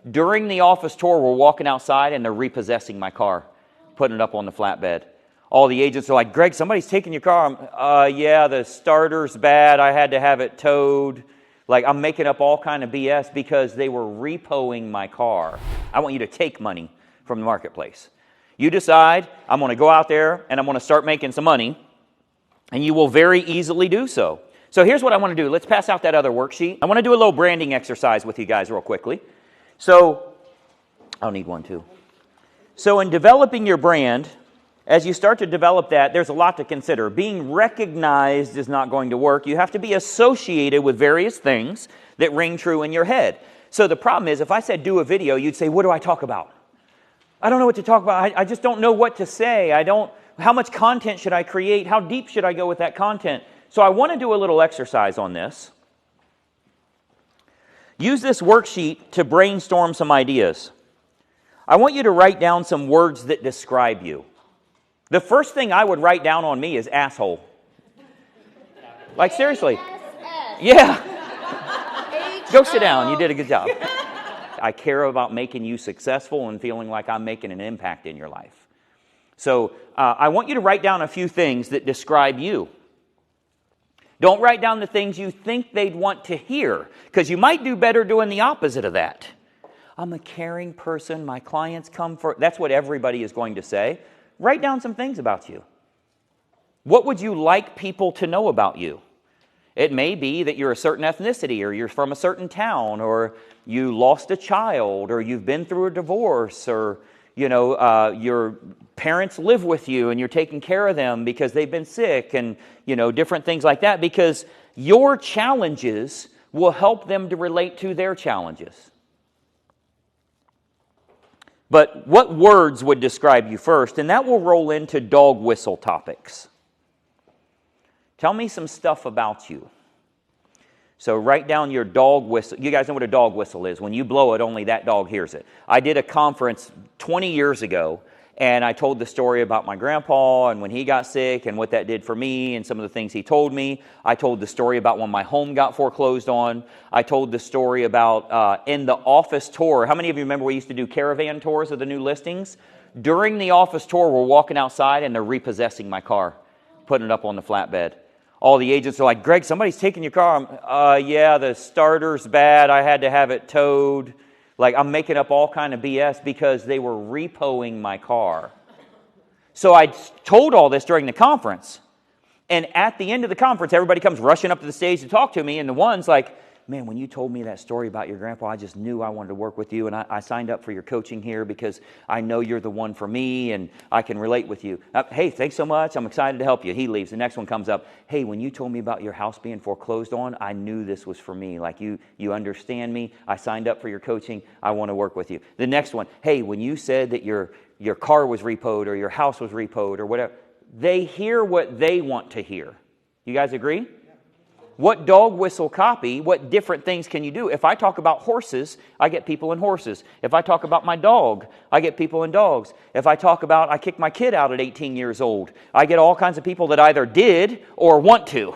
During the office tour, we're walking outside and they're repossessing my car, putting it up on the flatbed. All the agents are like, Greg, somebody's taking your car. Yeah, the starter's bad. I had to have it towed. Like, I'm making up all kind of BS because they were repoing my car. I want you to take money from the marketplace. You decide, I'm going to go out there and I'm going to start making some money, and you will very easily do so. So here's what I want to do. Let's pass out that other worksheet. I want to do a little branding exercise with you guys real quickly. So, I'll need one too. So in developing your brand, as you start to develop that, there's a lot to consider. Being recognized is not going to work. You have to be associated with various things that ring true in your head. So the problem is, if I said do a video, you'd say, what do I talk about? I don't know what to talk about. I just don't know what to say. How much content should I create? How deep should I go with that content? So I want to do a little exercise on this. Use this worksheet to brainstorm some ideas. I want you to write down some words that describe you. The first thing I would write down on me is asshole. Like, seriously. Yeah. Go sit down. You did a good job. I care about making you successful and feeling like I'm making an impact in your life. So I want you to write down a few things that describe you. Don't write down the things you think they'd want to hear, because you might do better doing the opposite of that. I'm a caring person. My clients come for... That's what everybody is going to say. Write down some things about you. What would you like people to know about you? It may be that you're a certain ethnicity, or you're from a certain town, or you lost a child, or you've been through a divorce, or your parents live with you and you're taking care of them because they've been sick, and different things like that, because your challenges will help them to relate to their challenges. But what words would describe you first? And that will roll into dog whistle topics. Tell me some stuff about you. So write down your dog whistle. You guys know what a dog whistle is. When you blow it, only that dog hears it. I did a conference 20 years ago, and I told the story about my grandpa and when he got sick and what that did for me and some of the things he told me. I told the story about when my home got foreclosed on. I told the story about in the office tour. How many of you remember we used to do caravan tours of the new listings? During the office tour, we're walking outside and they're repossessing my car, putting it up on the flatbed. All the agents are like, Greg, somebody's taking your car. Yeah, the starter's bad. I had to have it towed. Like, I'm making up all kind of BS because they were repoing my car. So I told all this during the conference. And at the end of the conference, everybody comes rushing up to the stage to talk to me. And the one's like, man, when you told me that story about your grandpa, I just knew I wanted to work with you. And I signed up for your coaching here because I know you're the one for me and I can relate with you. Hey, thanks so much. I'm excited to help you. He leaves. The next one comes up. Hey, when you told me about your house being foreclosed on, I knew this was for me. Like, you understand me. I signed up for your coaching. I want to work with you. The next one. Hey, when you said that your car was repoed or your house was repoed or whatever, they hear what they want to hear. You guys agree? What dog whistle copy, what different things can you do? If I talk about horses, I get people in horses. If I talk about my dog, I get people in dogs. If I talk about I kicked my kid out at 18 years old, I get all kinds of people that either did or want to,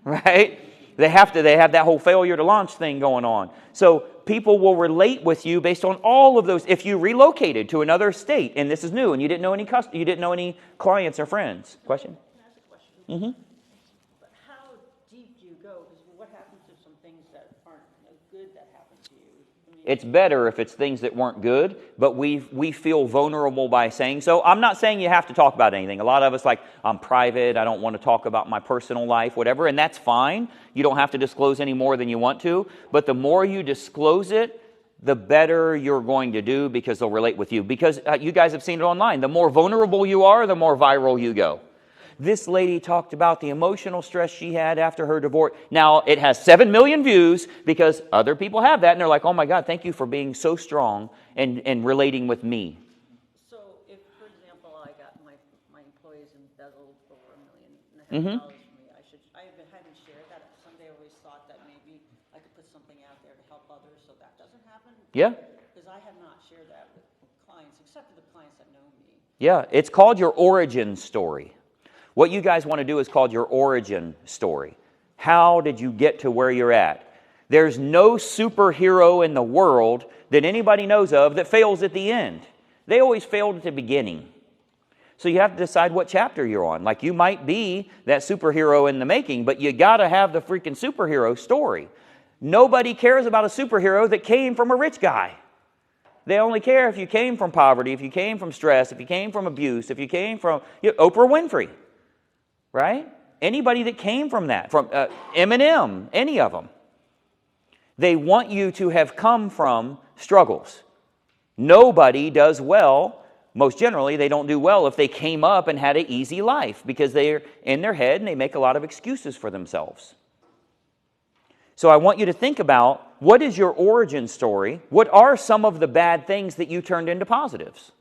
right? They have that whole failure to launch thing going on. So people will relate with you based on all of those. If you relocated to another state and this is new and you didn't know any clients or friends. Question? Can I ask a question? Mm-hmm. It's better if it's things that weren't good, but we feel vulnerable by saying so. I'm not saying you have to talk about anything. A lot of us like, I'm private, I don't want to talk about my personal life, whatever, and that's fine. You don't have to disclose any more than you want to, but the more you disclose it, the better you're going to do because they'll relate with you. Because you guys have seen it online. The more vulnerable you are, the more viral you go. This lady talked about the emotional stress she had after her divorce. Now, it has 7 million views because other people have that, and they're like, oh my God, thank you for being so strong and relating with me. So if, for example, I got my employees embezzled over $1.5 million from me, I haven't shared that. Someday I always thought that maybe I could put something out there to help others so that doesn't happen. Yeah. Because I have not shared that with clients, except for the clients that know me. Yeah, it's called your origin story. What you guys want to do is called your origin story. How did you get to where you're at? There's no superhero in the world that anybody knows of that fails at the end. They always failed at the beginning. So you have to decide what chapter you're on. Like, you might be that superhero in the making, but you got to have the freaking superhero story. Nobody cares about a superhero that came from a rich guy. They only care if you came from poverty, if you came from stress, if you came from abuse, if you came from Oprah Winfrey, right? Anybody that came from that, from Eminem, any of them. They want you to have come from struggles. Nobody does well, most generally, they don't do well if they came up and had an easy life, because they're in their head and they make a lot of excuses for themselves. So I want you to think about, what is your origin story? What are some of the bad things that you turned into positives?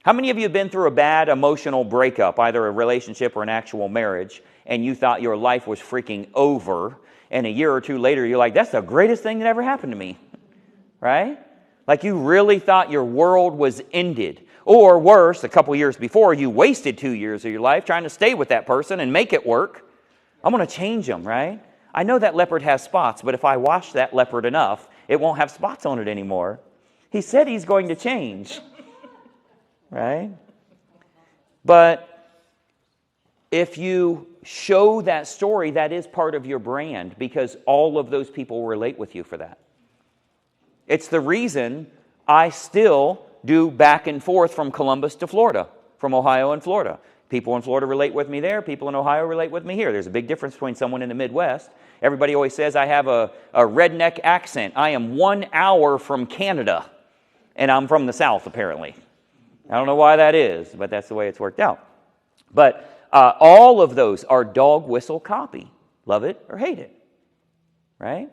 How many of you have been through a bad emotional breakup, either a relationship or an actual marriage, and you thought your life was freaking over, and a year or two later you're like, that's the greatest thing that ever happened to me, right? Like, you really thought your world was ended. Or worse, a couple years before, you wasted 2 years of your life trying to stay with that person and make it work. I'm going to change them, right? I know that leopard has spots, but if I wash that leopard enough, it won't have spots on it anymore. He said he's going to change, right? But if you show that story, that is part of your brand, because all of those people relate with you for that. It's the reason I still do back and forth from Columbus to Florida, from Ohio and Florida. People in Florida relate with me there. People in Ohio relate with me here. There's a big difference between someone in the Midwest. Everybody always says I have a redneck accent. I am 1 hour from Canada, and I'm from the South, apparently. I don't know why that is, but that's the way it's worked out. But all of those are dog whistle copy. Love it or hate it, right?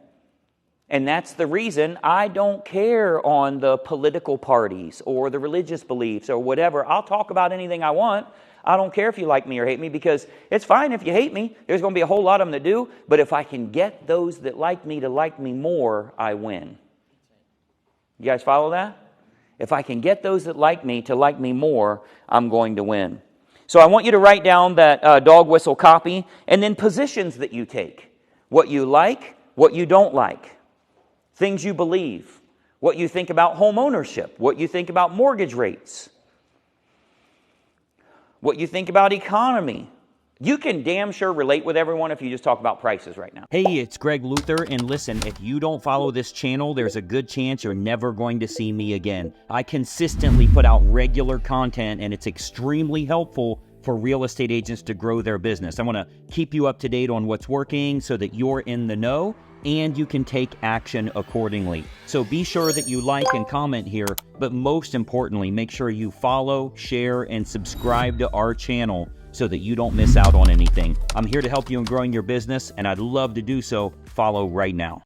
And that's the reason I don't care on the political parties or the religious beliefs or whatever. I'll talk about anything I want. I don't care if you like me or hate me, because it's fine if you hate me. There's going to be a whole lot of them that do. But if I can get those that like me to like me more, I win. You guys follow that? If I can get those that like me to like me more, I'm going to win. So I want you to write down that dog whistle copy, and then positions that you take. What you like, what you don't like. Things you believe. What you think about home ownership. What you think about mortgage rates. What you think about economy. You can damn sure relate with everyone if you just talk about prices right now. Hey, it's Greg Luther, and listen, if you don't follow this channel, there's a good chance you're never going to see me again. I consistently put out regular content, and it's extremely helpful for real estate agents to grow their business. I want to keep you up to date on what's working so that you're in the know and you can take action accordingly. So be sure that you like and comment here, but most importantly, make sure you follow, share, and subscribe to our channel so that you don't miss out on anything. I'm here to help you in growing your business, and I'd love to do so. Follow right now.